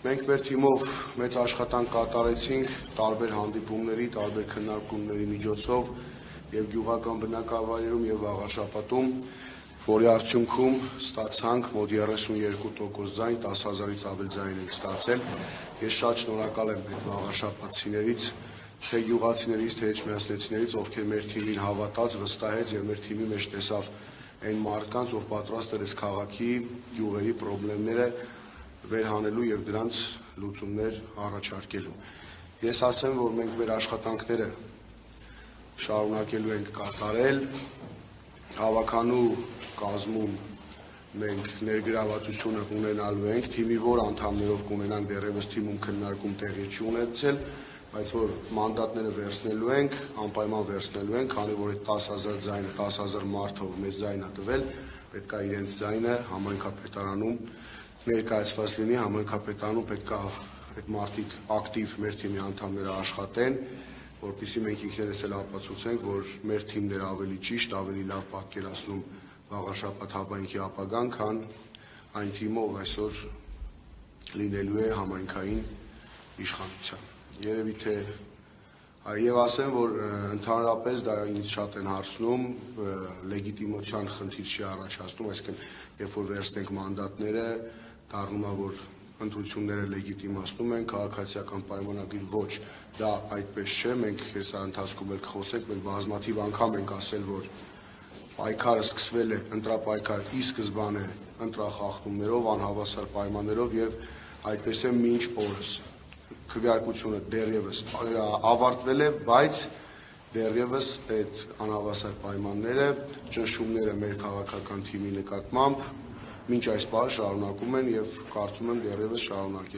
Մենք մեր թիմով մեծ աշխատանք կատարեցինք տարբեր հանդիպումների, տարբեր քննարկումների միջոցով եւ գյուղական բնակավայրերում եւ Վաղարշապատում, որի արդյունքում ստացանք մոտ 32% ձայն, 10,000-ից ավել ձայն ենք ստացել։ Ես շատ շնորհակալ եմ այդ Վաղարշապատցիներից, թե գյուղացիներից, թե էջմիածնեցիներից, ովքեր մեր թիմին հավատաց, վստահեց եւ մեր թիմի մեջ տեսավ այն մարդկանց, ով պատրաստ էր այս քաղաքի գյուղերի խնդիրները վերհանելու եւ դրանց լուծումներ առաջարկելու։ Ես ասեմ, որ մենք մեր աշխատանքները շարունակելու ենք կատարել, հավաքանու կազմում մենք ներգրավվածությունը ունենալու ենք, թիմի որ անդամներով կունենանք դեռևս թիմում քննարկում տեղի չի ունեցել, բայց որ մանդատները վերցնելու ենք, անպայման վերցնելու ենք, քանի որ այդ 10,000 ձայնը 10,000 մարդով մեծ ձայն է տվել, պետք է իրենց ձայնը համայնքապետարանում ներկայացված լինի, համայնքապետարանում պետք է այդ մարդիկ ակտիվ մեր թիմի անդամները աշխատեն, որպեսզի մենք ինքներս էլ ապացուցենք, որ մեր թիմն էր ավելի ճիշտ, ավելի լավ պատկերացնում Վաղարշապատ համայնքի ապագան, քան այն թիմը, ով այսօր լինելու է համայնքային իշխանության։ Երևի թե եւ ասեմ, որ ընդհանրապես դա ինձ շատ են հարցնում, լեգիտիմության խնդիր չի առաջացնում, այսինքն երբ որ վերցնենք մանդատները, դառնում է, որ ընտրությունները լեգիտիմացնում են, քաղաքացիական պայմանագիր ոչ, դա այդպես չէ, մենք հեսա ընթացքում էլ կխոսենք, մենք բազմաթիվ անգամ ենք ասել, որ պայքարը սկսվել է, ընտրապայքար ի սկզբանե ընտրախախտումներով, անհավասար պայմաններով եւ այդպես է մինչ օրս։ Քվեարկությունը դեռևս ավարտվել է, բայց դեռևս այդ անհավասար պայմանները, ճնշումները մեր քաղաքական թիմի նկատմամբ մինչ այս պահը շարունակում են եւ կարծում եմ դեռևս շարունակելու։